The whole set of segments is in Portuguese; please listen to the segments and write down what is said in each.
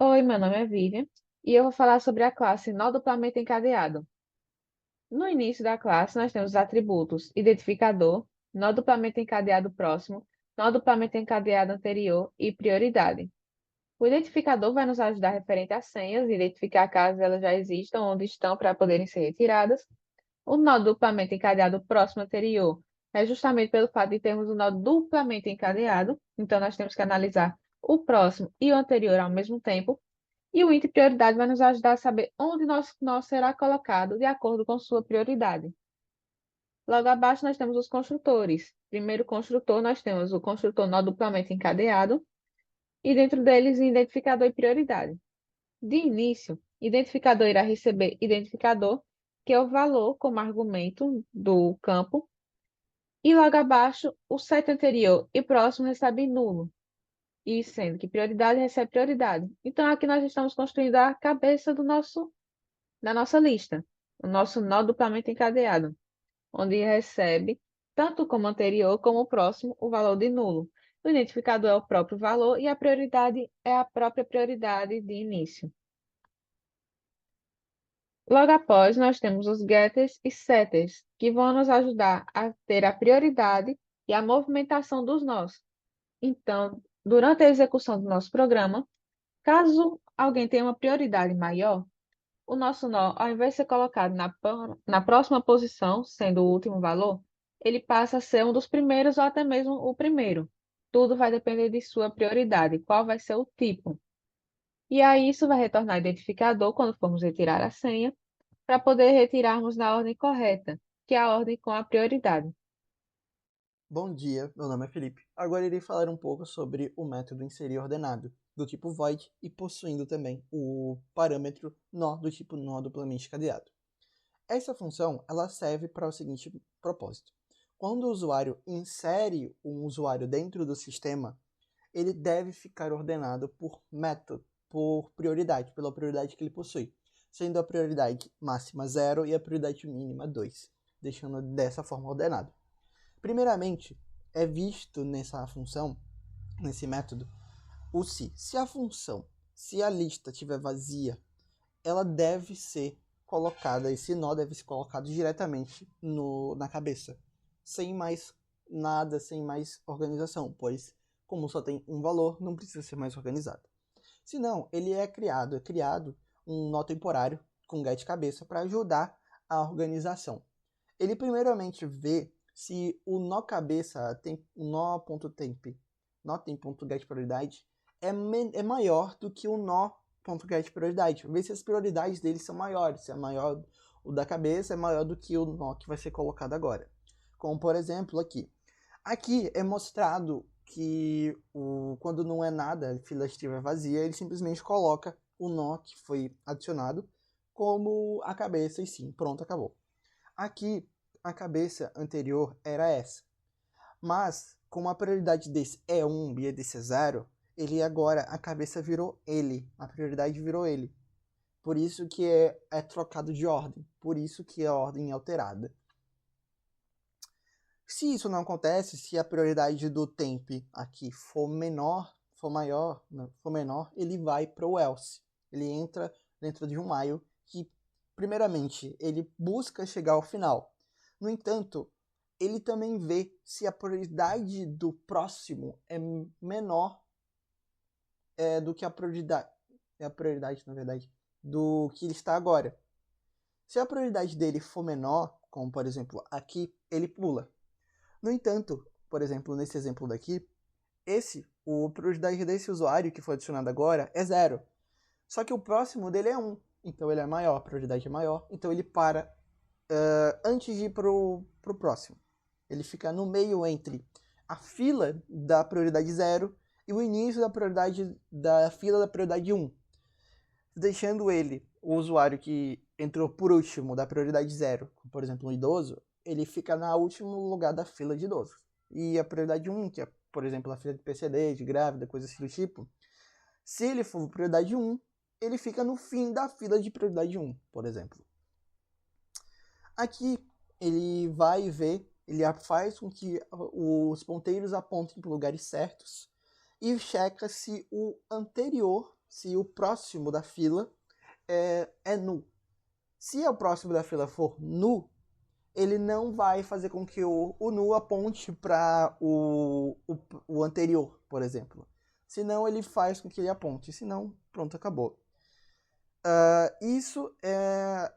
Oi, meu nome é Vivian e eu vou falar sobre a classe nó duplamente encadeado. No início da classe, nós temos os atributos identificador, nó duplamente encadeado próximo, nó duplamente encadeado anterior e prioridade. O identificador vai nos ajudar referente às senhas, identificar caso elas já existam, onde estão para poderem ser retiradas. O nó duplamente encadeado próximo anterior é justamente pelo fato de termos o nó duplamente encadeado, então nós temos que analisar o próximo e o anterior ao mesmo tempo. E o item prioridade vai nos ajudar a saber onde nosso nó será colocado de acordo com sua prioridade. Logo abaixo nós temos os construtores. Primeiro construtor, nós temos o construtor nó duplamente encadeado e dentro deles identificador e prioridade. De início, identificador irá receber identificador, que é o valor como argumento do campo, e logo abaixo o set anterior e próximo recebe nulo, e sendo que prioridade recebe prioridade. Então aqui nós estamos construindo a cabeça da nossa lista, o nosso nó duplamente encadeado, onde recebe, tanto como anterior como o próximo, o valor de nulo. O identificador é o próprio valor e a prioridade é a própria prioridade de início. Logo após, nós temos os getters e setters, que vão nos ajudar a ter a prioridade e a movimentação dos nós. Então, durante a execução do nosso programa, caso alguém tenha uma prioridade maior, o nosso nó, ao invés de ser colocado na próxima posição, sendo o último valor, ele passa a ser um dos primeiros ou até mesmo o primeiro. Tudo vai depender de sua prioridade, qual vai ser o tipo. E aí isso vai retornar identificador quando formos retirar a senha, para poder retirarmos na ordem correta, que é a ordem com a prioridade. Bom dia, meu nome é Felipe. Agora irei falar um pouco sobre o método inserir ordenado, do tipo void e possuindo também o parâmetro nó do tipo nó duplamente cadeado. Essa função ela serve para o seguinte propósito. Quando o usuário insere um usuário dentro do sistema, ele deve ficar ordenado por método, por prioridade, pela prioridade que ele possui, sendo a prioridade máxima 0 e a prioridade mínima 2, deixando dessa forma ordenado. Primeiramente, é visto nessa função, nesse método, o se. Se a função, se a lista estiver vazia, ela deve ser colocada, esse nó deve ser colocado diretamente na cabeça, sem mais nada, sem mais organização, pois como só tem um valor, não precisa ser mais organizado. Se não, ele é criado um nó temporário com get cabeça para ajudar a organização. Ele primeiramente vê se o nó cabeça tem o nó.temp, nó.tem.get prioridade é maior do que o nó.get prioridade. Vê se as prioridades dele são maiores, se é maior o da cabeça é maior do que o nó que vai ser colocado agora. Como por exemplo aqui. Aqui é mostrado que quando não é nada, a fila estiver vazia, ele simplesmente coloca o nó que foi adicionado como a cabeça e sim, pronto, acabou. Aqui, a cabeça anterior era essa. Mas, como a prioridade desse é 1 e a desse é 0, ele agora, a cabeça virou ele. A prioridade virou ele. Por isso que é trocado de ordem. Por isso que a ordem é alterada. Se isso não acontece, se a prioridade do temp aqui for menor, for maior, não, for menor, ele vai para o else. Ele entra dentro de um while que, primeiramente, ele busca chegar ao final. No entanto, ele também vê se a prioridade do próximo é menor do que a prioridade, na verdade, do que ele está agora. Se a prioridade dele for menor, como por exemplo aqui, ele pula. No entanto, por exemplo, nesse exemplo daqui, a prioridade desse usuário que foi adicionado agora é 0. Só que o próximo dele é 1. Então ele é maior, a prioridade é maior. Então ele para antes de ir para o próximo. Ele fica no meio entre a fila da prioridade 0 e o início da fila da prioridade 1. Deixando ele, o usuário que entrou por último da prioridade 0, por exemplo, um idoso, ele fica no último lugar da fila de idosos. E a prioridade 1, que é, por exemplo, a fila de PCD, de grávida, coisa assim do tipo, se ele for prioridade 1, ele fica no fim da fila de prioridade 1, por exemplo. Aqui ele vai ver, ele faz com que os ponteiros apontem para lugares certos e checa se o anterior se o próximo da fila é nu. Se o próximo da fila for nu, ele não vai fazer com que o nu aponte para o anterior, por exemplo. Senão ele faz com que ele aponte. Senão, pronto, acabou. Isso é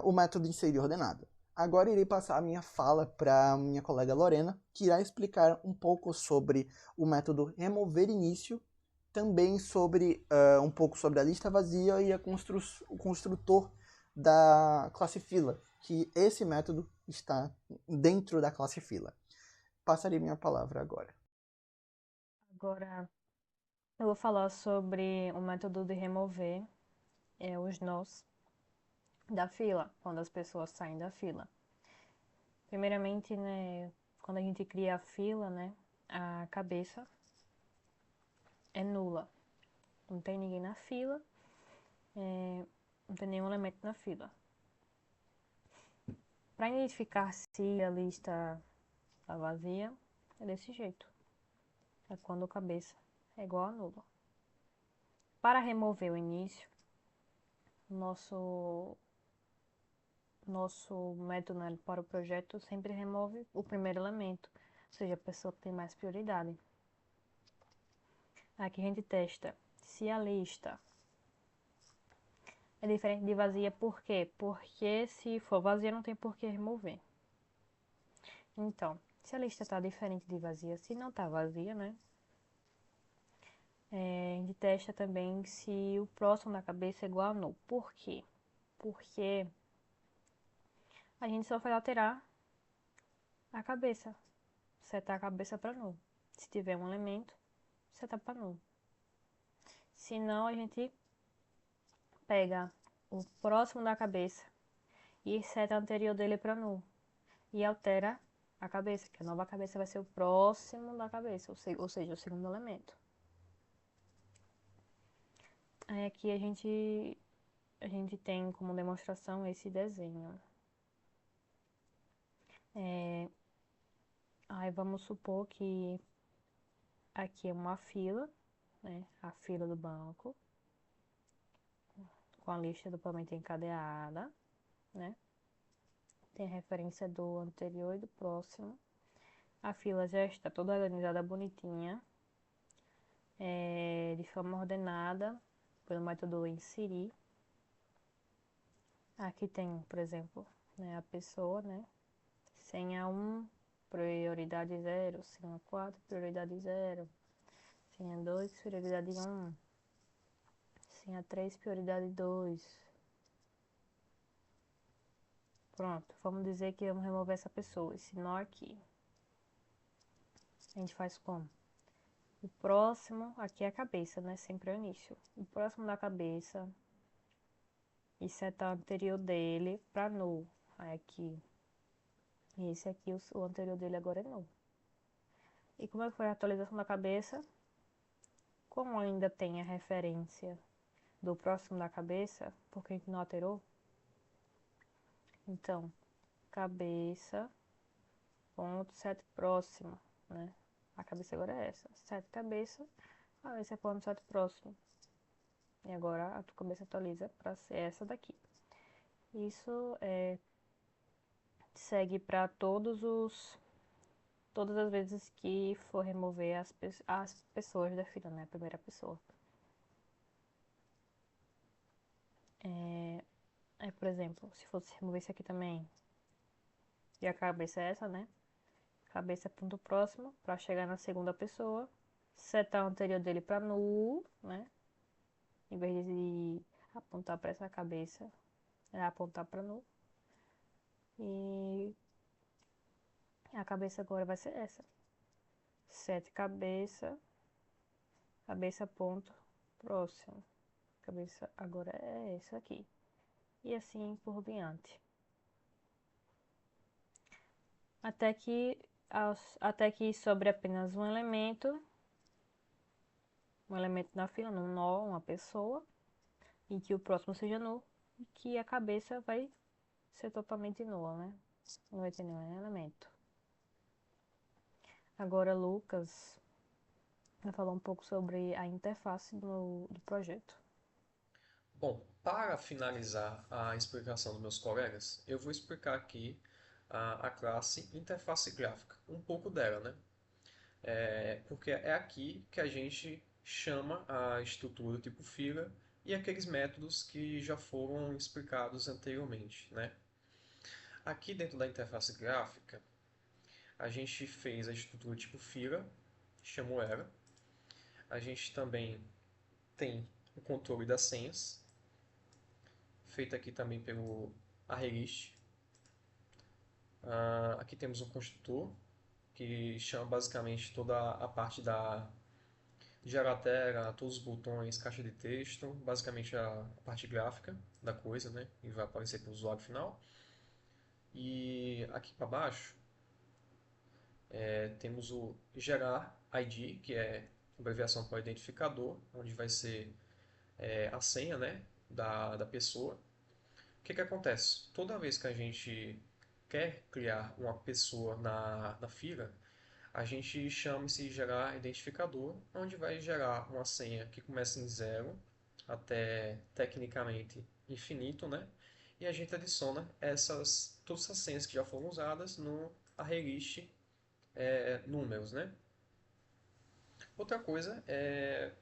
o método inserir ordenado. Agora irei passar a minha fala para minha colega Lorena, que irá explicar um pouco sobre o método remover início, também sobre um pouco sobre a lista vazia e o construtor da classe fila, que esse método está dentro da classe fila. Passarei minha palavra agora. Agora eu vou falar sobre o método de remover os nós da fila, quando as pessoas saem da fila. Primeiramente, né, quando a gente cria a fila, né, a cabeça é nula. Não tem ninguém na fila, não tem nenhum elemento na fila. Para identificar se a lista está vazia, é desse jeito. É quando a cabeça é igual a nula. Para remover o início, nosso método, né, para o projeto sempre remove o primeiro elemento, ou seja, a pessoa que tem mais prioridade. Aqui a gente testa se a lista é diferente de vazia, por quê? Porque se for vazia não tem por que remover. Então, se a lista está diferente de vazia, se não está vazia, né? A gente testa também se o próximo da cabeça é igual a null. Por quê? Porque a gente só vai alterar a cabeça, setar a cabeça para null. Se tiver um elemento, setar para null. Senão a gente pega o próximo da cabeça e seta a anterior dele para null. E altera a cabeça, que a nova cabeça vai ser o próximo da cabeça, ou seja, o segundo elemento. Aí aqui a gente tem como demonstração esse desenho. Aí vamos supor que aqui é uma fila, né? A fila do banco, com a lista duplamente encadeada, né? Tem a referência do anterior e do próximo. A fila já está toda organizada bonitinha, de forma ordenada, pelo método inserir. Aqui tem, por exemplo, né, a pessoa, né? Senha 1, prioridade 0, senha 4, prioridade 0, senha 2, prioridade 1, senha 3, prioridade 2. Pronto, vamos dizer que vamos remover essa pessoa, esse nó aqui. A gente faz como? O próximo, aqui é a cabeça, né? Sempre é o início. O próximo da cabeça e setar o anterior dele para null. Aí aqui. E esse aqui, o anterior dele agora é null. E como é que foi a atualização da cabeça? Como ainda tem a referência do próximo da cabeça, porque a gente não alterou, então, cabeça, ponto, set próximo, né? A cabeça agora é essa, set cabeça, esse é ponto, set próximo. E agora a tua cabeça atualiza para ser essa daqui. Isso segue para todas as vezes que for remover as pessoas da fila, né? A primeira pessoa. Aí, por exemplo, se fosse remover esse aqui também, e a cabeça é essa, né? Cabeça é ponto próximo, para chegar na segunda pessoa. Setar o anterior dele para null, né? Em vez de apontar para essa cabeça, é apontar para null. E a cabeça agora vai ser essa. Set cabeça, cabeça ponto próximo. Cabeça agora é essa aqui. E assim por diante. Até que sobre apenas um elemento na fila, um nó, uma pessoa, e que o próximo seja nulo, e que a cabeça vai ser totalmente nula, né? Não vai ter nenhum elemento. Agora, Lucas, Vai falar um pouco sobre a interface do projeto. Bom, para finalizar a explicação dos meus colegas, eu vou explicar aqui a classe interface gráfica, um pouco dela, né? Porque é aqui que a gente chama a estrutura do tipo fila e aqueles métodos que já foram explicados anteriormente, né? Aqui dentro da interface gráfica, a gente fez a estrutura tipo fila, chamou ela. A gente também tem o controle das senhas, feito aqui também pelo ArrayList. Aqui temos um construtor, que chama basicamente toda a parte de gerar todos os botões, caixa de texto, basicamente a parte gráfica da coisa, né? E vai aparecer para o usuário final. E aqui para baixo temos o gerar ID, que é abreviação para identificador, onde vai ser a senha, né, da pessoa. O que acontece? Toda vez que a gente quer criar uma pessoa na fila, a gente chama esse gerar identificador, onde vai gerar uma senha que começa em zero até tecnicamente infinito, né? E a gente adiciona todas essas senhas que já foram usadas no ArrayList números, né? Outra coisa é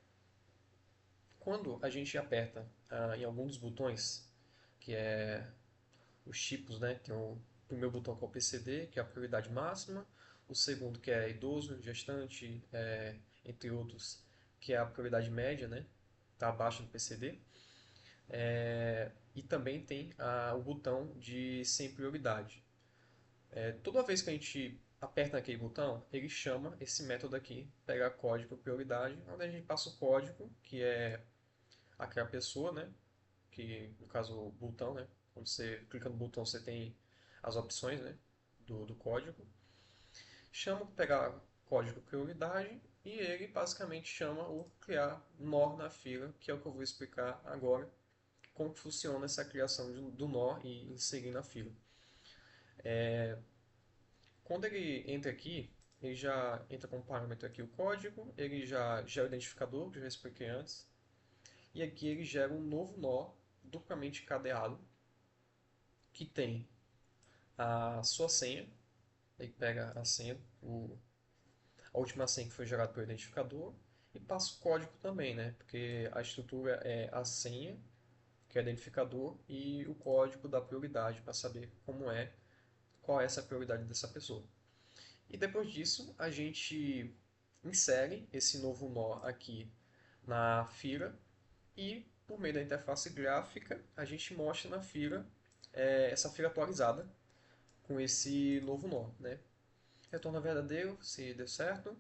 quando a gente aperta em algum dos botões, que é os tipos, né? Tem o primeiro botão que é o PCD, que é a prioridade máxima, o segundo que é idoso, gestante, entre outros, que é a prioridade média, né? Está abaixo do PCD. E também tem o botão de sem prioridade. Toda vez que a gente aperta naquele botão, ele chama esse método aqui, pegar código prioridade, onde a gente passa o código, que é aquela pessoa, né? Que no caso o botão, né? Quando você clica no botão, você tem as opções, né? Do código. Chama para pegar código prioridade e ele basicamente chama o criar nó na fila, que é o que eu vou explicar agora, como que funciona essa criação do nó e inserir na fila. Quando ele entra aqui, ele já entra como parâmetro aqui o código, ele já gera o identificador, que eu já expliquei antes, e aqui ele gera um novo nó duplamente cadeado, que tem a sua senha, ele pega a senha, a última senha que foi gerada pelo identificador, e passa o código também, né? Porque a estrutura é a senha, que é o identificador, e o código da prioridade, para saber qual é essa prioridade dessa pessoa. E depois disso, a gente insere esse novo nó aqui na fila e, por meio da interface gráfica, a gente mostra na fila essa fila atualizada com esse novo nó, né? Retorna verdadeiro se deu certo.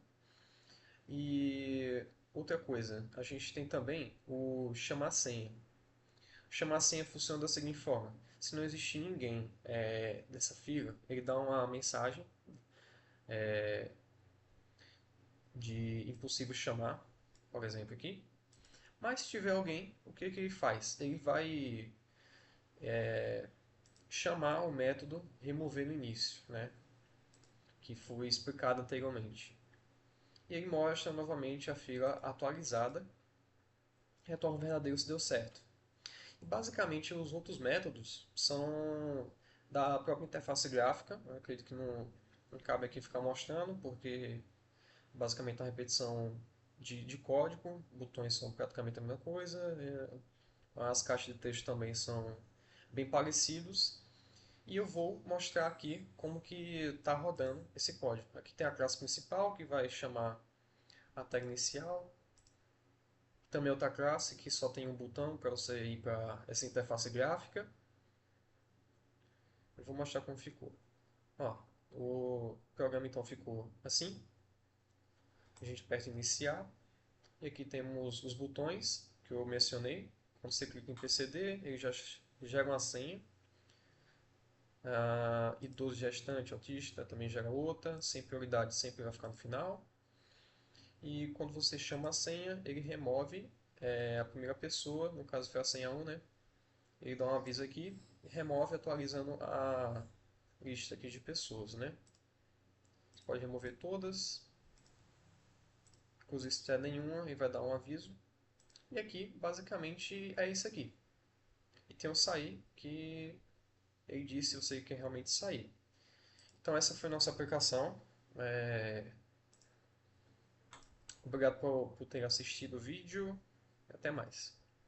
E outra coisa, a gente tem também o chamar senha. Chamar senha funciona da seguinte forma: se não existir ninguém dessa fila, ele dá uma mensagem de impossível chamar, por exemplo aqui. Mas se tiver alguém, o que ele faz? Ele vai chamar o método remover no início, né? Que foi explicado anteriormente. E ele mostra novamente a fila atualizada, retorna o verdadeiro se deu certo. E basicamente os outros métodos são da própria interface gráfica. Eu acredito que não cabe aqui ficar mostrando, porque basicamente é uma repetição de código, botões são praticamente a mesma coisa, as caixas de texto também são bem parecidos. E eu vou mostrar aqui como que está rodando esse código. Aqui tem a classe principal, que vai chamar a tag inicial. Também outra classe que só tem um botão para você ir para essa interface gráfica. Eu vou mostrar como ficou. Ó, o programa então ficou assim. A gente aperta iniciar. E aqui temos os botões que eu mencionei. Quando você clica em PCD, ele já gera uma senha. Idoso, gestante, autista também gera outra. Sem prioridade sempre vai ficar no final. E quando você chama a senha, ele remove a primeira pessoa, no caso foi a senha 1, né? Ele dá um aviso aqui e remove atualizando a lista aqui de pessoas, né? Você pode remover todas. Inclusive, se tiver nenhuma, ele vai dar um aviso. E aqui, basicamente, é isso aqui. E tem o sair, que ele disse eu sei que realmente sair. Então essa foi a nossa aplicação. Obrigado por ter assistido o vídeo. Até mais.